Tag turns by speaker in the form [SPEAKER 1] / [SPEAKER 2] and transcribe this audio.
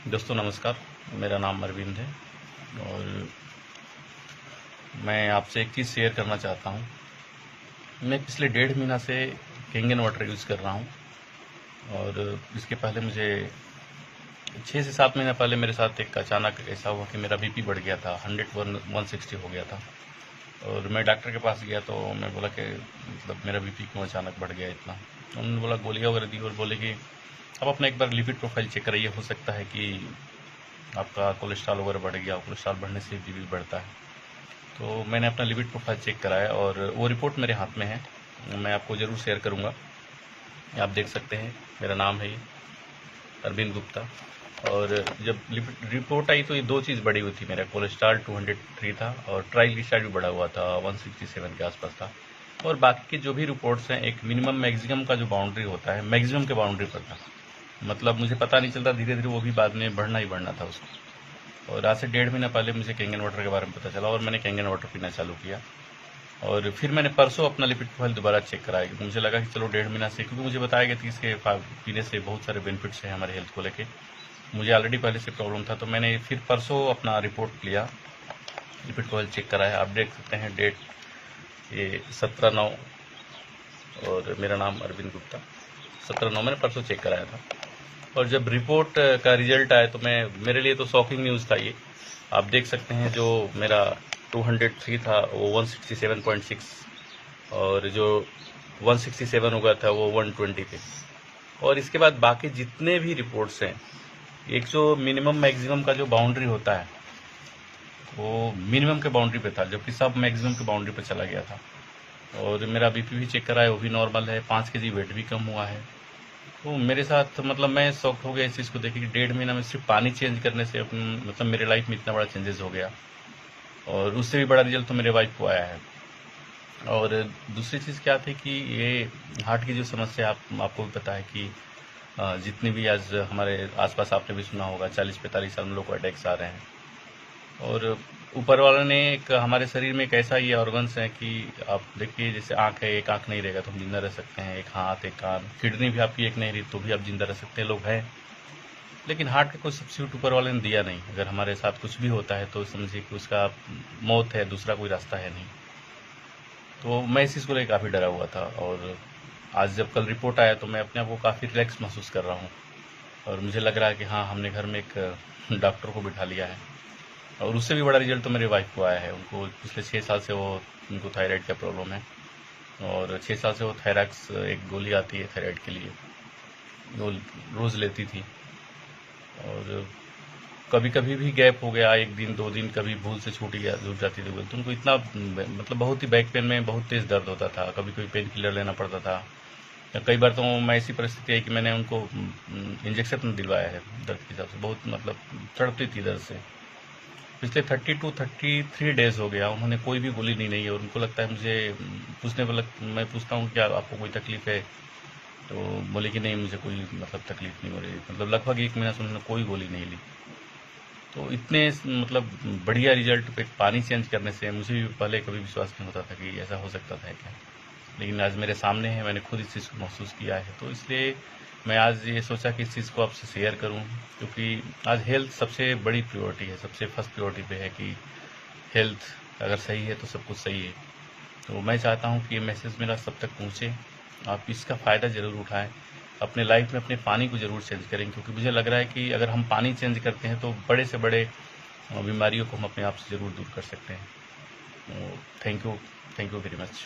[SPEAKER 1] दोस्तों नमस्कार। मेरा नाम अरविंद है और मैं आपसे एक चीज़ शेयर करना चाहता हूँ। मैं पिछले 1.5 महीना से कैंगन वाटर यूज़ कर रहा हूँ और इसके पहले मुझे 6 से 7 महीना पहले मेरे साथ एक अचानक ऐसा हुआ कि मेरा बीपी बढ़ गया था, 160 हो गया था। और मैं डॉक्टर के पास गया तो मैं बोला कि मतलब मेरा बीपी क्यों अचानक बढ़ गया इतना। उन्होंने बोला गोलियाँ वगैरह दी और बोले कि आप अपना एक बार लिपिड प्रोफाइल चेक कराइए, हो सकता है कि आपका कोलेस्ट्रॉल वगैरह बढ़ गया। कोलेस्ट्रॉल बढ़ने से बीपी बढ़ता है। तो मैंने अपना लिपिड प्रोफाइल चेक कराया और वो रिपोर्ट मेरे हाथ में है, मैं आपको ज़रूर शेयर करूँगा। आप देख सकते हैं, मेरा नाम है ये अरविंद गुप्ता। और जब लिपिड रिपोर्ट आई तो ये दो चीज़ बढ़ी हुई थी। मेरा कोलेस्ट्रॉल 203 था और ट्राइग्लिसराइड भी बढ़ा हुआ था, 167 के आसपास था। और बाकी के जो भी रिपोर्ट्स हैं, एक मिनिमम मैक्सिमम का जो बाउंड्री होता है, मैक्सिमम के बाउंड्री पर था। मतलब मुझे पता नहीं चलता, धीरे धीरे वो भी बाद में बढ़ना ही बढ़ना था उसको। और आज से 1.5 महीना पहले मुझे कैंगन वाटर के बारे में पता चला और मैंने कैंगन वाटर पीना चालू किया। और फिर मैंने परसों अपना लिपिड प्रोफाइल दोबारा चेक कराया क्योंकि मुझे लगा कि चलो 1.5 महीना से, क्योंकि मुझे बताया गया कि इसके पीने से बहुत सारे बेनिफिट्स हैं हमारे हेल्थ को लेके। मुझे ऑलरेडी पहले से प्रॉब्लम था तो मैंने फिर परसों अपना रिपोर्ट लिया, लिपिड प्रोफाइल चेक कराया। आप देख सकते हैं डेट ये 17/9 और मेरा नाम अरविंद गुप्ता। 17/9 मैंने परसों चेक कराया था। और जब रिपोर्ट का रिजल्ट आया तो मेरे लिए तो शॉकिंग न्यूज़ था ये। आप देख सकते हैं, जो मेरा 203 था वो 167.6 और जो 167 हो गया था वो 120 पे। और इसके बाद बाकी जितने भी रिपोर्ट्स हैं, एक जो मिनिमम मैक्सिमम का जो बाउंड्री होता है वो मिनिमम के बाउंड्री पे था, जबकि सब मैक्सिमम के बाउंड्री पे चला गया था। और मेरा बीपी भी चेक कराया, वो भी नॉर्मल है। 5 kg वेट भी कम हुआ है। तो मेरे साथ मतलब मैं शॉक्ड हो गया इस चीज़ को देख के कि 1.5 महीना में सिर्फ पानी चेंज करने से मतलब मेरे लाइफ में इतना बड़ा चेंजेस हो गया। और उससे भी बड़ा रिजल्ट तो मेरे वाइफ को आया है। और दूसरी चीज़ क्या थी कि ये हार्ट की जो समस्या आपको भी पता है कि जितनी भी आज हमारे आसपास आपने भी सुना होगा, 40-45 साल में लोग को अटैक्स आ रहे हैं। और ऊपर वाले ने एक हमारे शरीर में एक ऐसा ये ऑर्गन्स है कि आप देखिए, जैसे आँख है, एक आँख नहीं रहेगा तो हम जिंदा रह सकते हैं, एक हाथ, एक कान, किडनी भी आपकी एक नहीं रही तो भी आप जिंदा रह सकते हैं, लोग हैं। लेकिन हार्ट का कोई सब्सिट्यूट ऊपर वाले ने दिया नहीं। अगर हमारे साथ कुछ भी होता है तो समझिए कि उसका मौत है, दूसरा कोई रास्ता है नहीं। तो मैं इस चीज़ को लेकर काफ़ी डरा हुआ था। और आज जब कल रिपोर्ट आया तो मैं अपने आप को काफ़ी रिलैक्स महसूस कर रहा हूँ। और मुझे लग रहा है कि हाँ, हमने घर में एक डॉक्टर को बिठा लिया है। और उससे भी बड़ा रिजल्ट तो मेरे वाइफ को आया है। उनको पिछले 6 साल से उनको थायराइड का प्रॉब्लम है और 6 साल से वो थायरैक्स एक गोली आती है थायराइड के लिए, वो रोज़ लेती थी। और कभी कभी भी गैप हो गया, 1 दिन 2 दिन, कभी भूल से छूट जाती थी तो उनको इतना मतलब बहुत ही बैक पेन में बहुत तेज़ दर्द होता था, कभी कोई पेन किलर लेना पड़ता था। या कई बार तो मैं ऐसी परिस्थिति है कि मैंने उनको इंजेक्शन दिलवाया है दर्द के हिसाब से, बहुत मतलब तड़पती थी दर्द से। पिछले 32-33 डेज हो गया, उन्होंने कोई भी गोली नहीं ली है। और उनको लगता है मुझे पूछने पर मैं पूछता हूँ क्या आपको कोई तकलीफ है, तो बोले कि नहीं मुझे कोई मतलब तकलीफ नहीं हो रही। मतलब लगभग 1 महीना से उन्होंने कोई गोली नहीं ली। तो इतने मतलब बढ़िया रिजल्ट पे पानी चेंज करने से मुझे भी पहले कभी विश्वास नहीं होता था कि ऐसा हो सकता था क्या। लेकिन आज मेरे सामने है, मैंने खुद इस चीज़ को महसूस किया है। तो इसलिए मैं आज ये सोचा कि इस चीज़ को आपसे शेयर करूं, क्योंकि आज हेल्थ सबसे बड़ी प्रायोरिटी है, सबसे फर्स्ट प्रायोरिटी पे है कि हेल्थ अगर सही है तो सब कुछ सही है। तो मैं चाहता हूं कि ये मैसेज मेरा सब तक पहुंचे, आप इसका फ़ायदा ज़रूर उठाएं, अपने लाइफ में अपने पानी को ज़रूर चेंज करें। क्योंकि मुझे लग रहा है कि अगर हम पानी चेंज करते हैं तो बड़े से बड़े बीमारियों को हम अपने आप से ज़रूर दूर कर सकते हैं। Thank you very much.